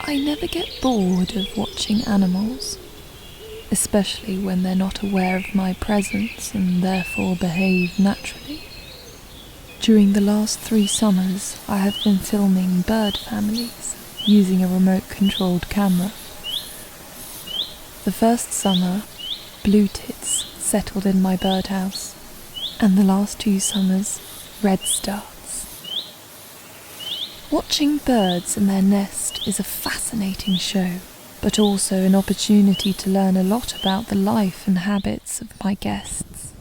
I never get bored of watching animals, especially when they're not aware of my presence and therefore behave naturally. During the last 3 summers, I have been filming bird families using a remote-controlled camera. The first summer, blue tits settled in my birdhouse, and the last 2 summers, redstarts. Watching birds in their nest is a fascinating show, but also an opportunity to learn a lot about the life and habits of my guests.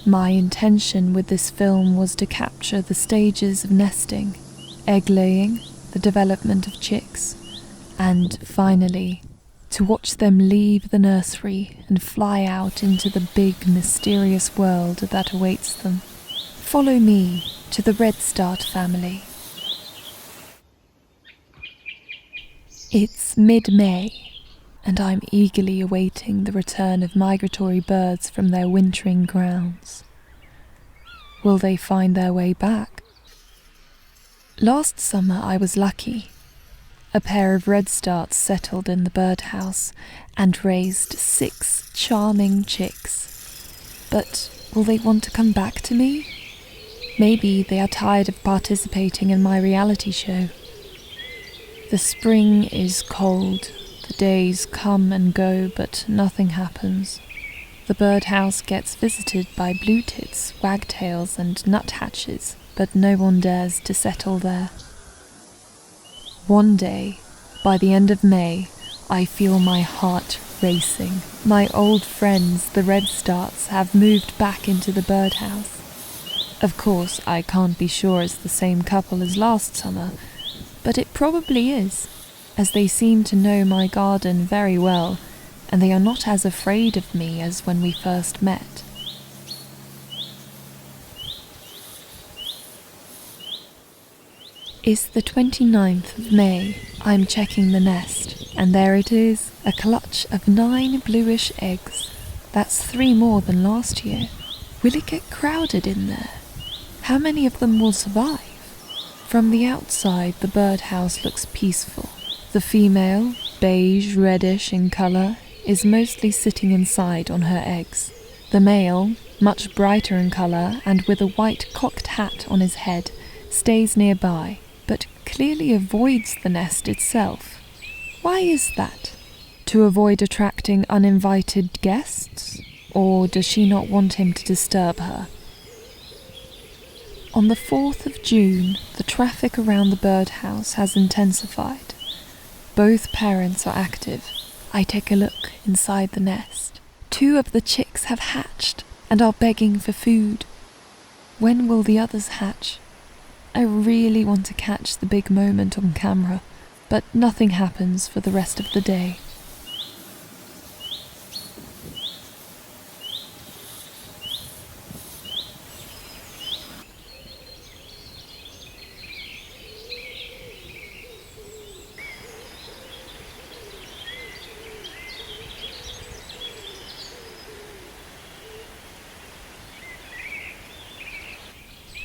My intention with this film was to capture the stages of nesting, egg laying, the development of chicks, and finally, to watch them leave the nursery and fly out into the big, mysterious world that awaits them. Follow me to the Redstart family. It's mid-May, and I'm eagerly awaiting the return of migratory birds from their wintering grounds. Will they find their way back? Last summer I was lucky. A pair of redstarts settled in the birdhouse and raised 6 charming chicks. But will they want to come back to me? Maybe they are tired of participating in my reality show. The spring is cold, the days come and go, but nothing happens. The birdhouse gets visited by blue tits, wagtails and nuthatches, but no one dares to settle there. One day, by the end of May, I feel my heart racing. My old friends, the redstarts, have moved back into the birdhouse. Of course, I can't be sure it's the same couple as last summer, but it probably is, as they seem to know my garden very well, and they are not as afraid of me as when we first met. It's the 29th of May. I'm checking the nest, and there it is, a clutch of 9 bluish eggs. That's 3 more than last year. Will it get crowded in there? How many of them will survive? From the outside, the birdhouse looks peaceful. The female, beige reddish in colour, is mostly sitting inside on her eggs. The male, much brighter in colour and with a white cocked hat on his head, stays nearby, but clearly avoids the nest itself. Why is that? To avoid attracting uninvited guests? Or does she not want him to disturb her? On the 4th of June, the traffic around the birdhouse has intensified. Both parents are active. I take a look inside the nest. 2 of the chicks have hatched and are begging for food. When will the others hatch? I really want to catch the big moment on camera, but nothing happens for the rest of the day.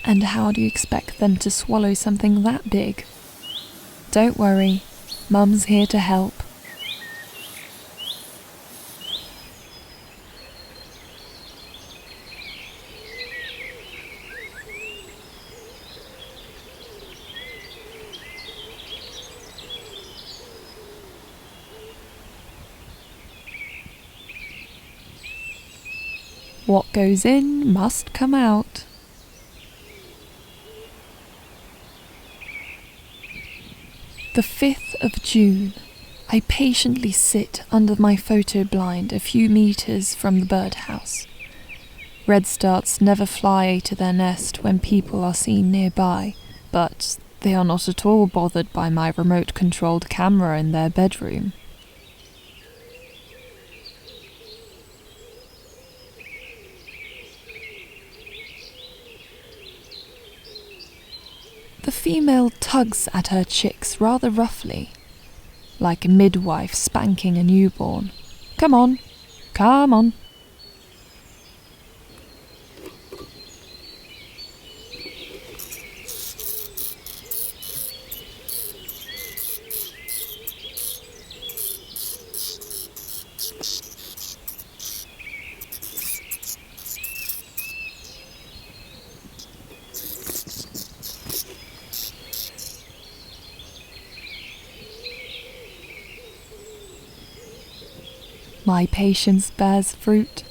And how do you expect them to swallow something that big? Don't worry, Mum's here to help. What goes in must come out. The 5th of June. I patiently sit under my photo blind a few meters from the birdhouse. Redstarts never fly to their nest when people are seen nearby, but they are not at all bothered by my remote-controlled camera in their bedroom. The female tugs at her chicks rather roughly, like a midwife spanking a newborn. Come on, come on. My patience bears fruit.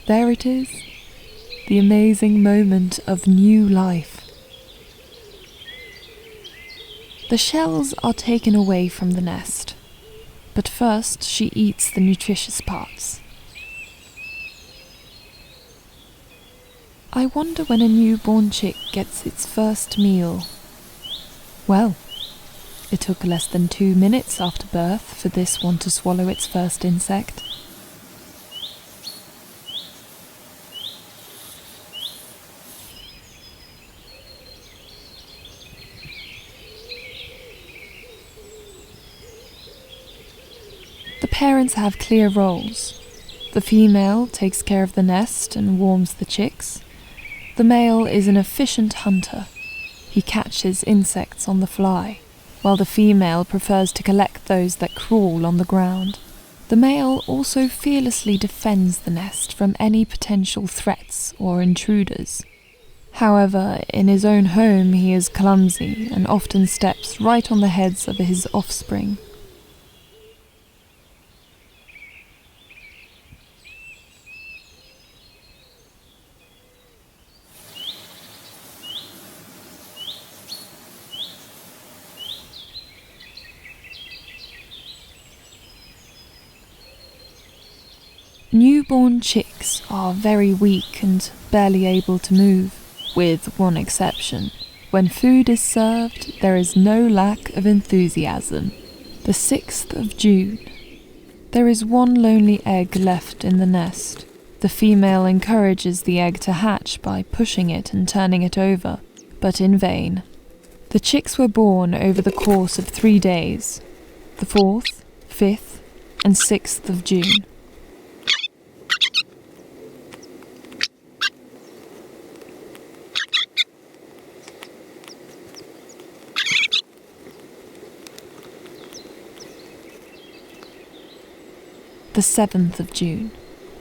There it is, the amazing moment of new life. The shells are taken away from the nest, but first she eats the nutritious parts. I wonder when a newborn chick gets its first meal. Well, it took less than 2 minutes after birth for this one to swallow its first insect. The parents have clear roles. The female takes care of the nest and warms the chicks. The male is an efficient hunter. He catches insects on the fly, while the female prefers to collect those that crawl on the ground. The male also fearlessly defends the nest from any potential threats or intruders. However, in his own home he is clumsy and often steps right on the heads of his offspring. Newborn chicks are very weak and barely able to move, with one exception. When food is served, there is no lack of enthusiasm. The 6th of June. There is one lonely egg left in the nest. The female encourages the egg to hatch by pushing it and turning it over, but in vain. The chicks were born over the course of 3 days, the 4th, 5th, and 6th of June. The 7th of June.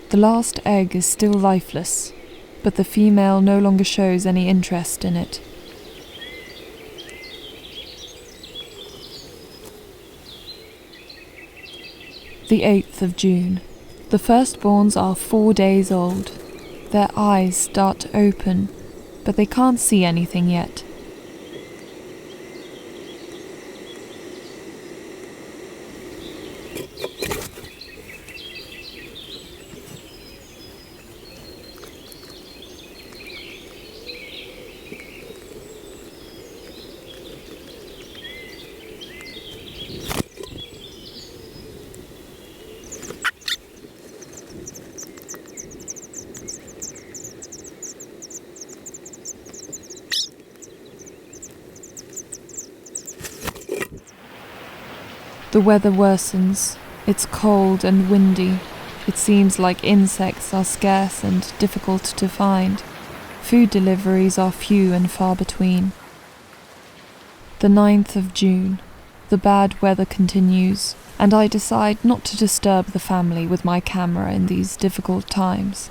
The last egg is still lifeless, but the female no longer shows any interest in it. The 8th of June. The firstborns are 4 days old. Their eyes start to open, but they can't see anything yet. The weather worsens. It's cold and windy. It seems like insects are scarce and difficult to find. Food deliveries are few and far between. The 9th of June. The bad weather continues, and I decide not to disturb the family with my camera in these difficult times.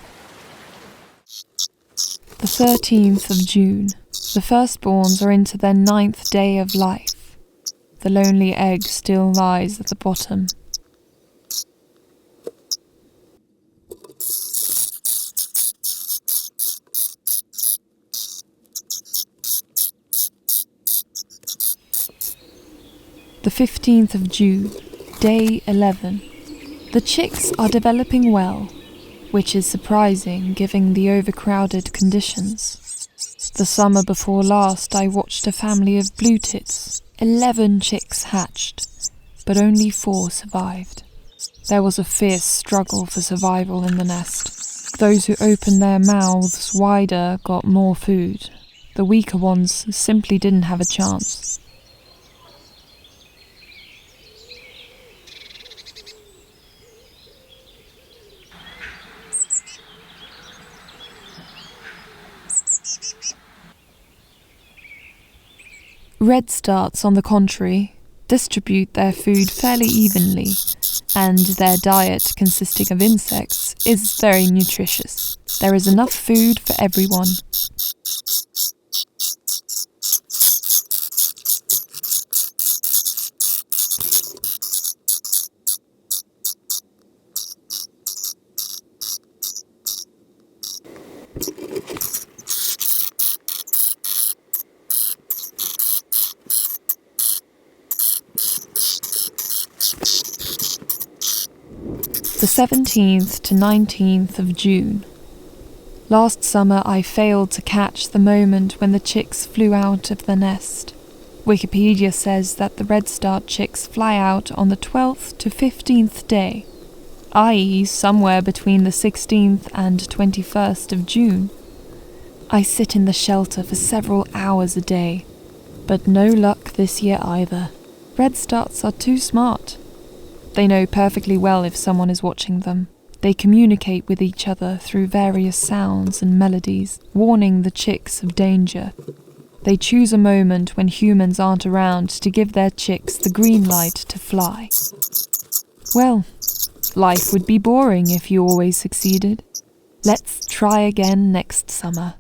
The 13th of June. The firstborns are into their 9th day of life. The lonely egg still lies at the bottom. The 15th of June, day 11. The chicks are developing well, which is surprising given the overcrowded conditions. The summer before last I watched a family of blue tits. 11 chicks hatched, but only 4 survived. There was a fierce struggle for survival in the nest. Those who opened their mouths wider got more food. The weaker ones simply didn't have a chance. Redstarts, on the contrary, distribute their food fairly evenly, and their diet, consisting of insects, is very nutritious. There is enough food for everyone. The 17th to 19th of June. Last summer I failed to catch the moment when the chicks flew out of the nest. Wikipedia says that the redstart chicks fly out on the 12th to 15th day, i.e. somewhere between the 16th and 21st of June. I sit in the shelter for several hours a day, but no luck this year either. Redstarts are too smart. They know perfectly well if someone is watching them. They communicate with each other through various sounds and melodies, warning the chicks of danger. They choose a moment when humans aren't around to give their chicks the green light to fly. Well, life would be boring if you always succeeded. Let's try again next summer.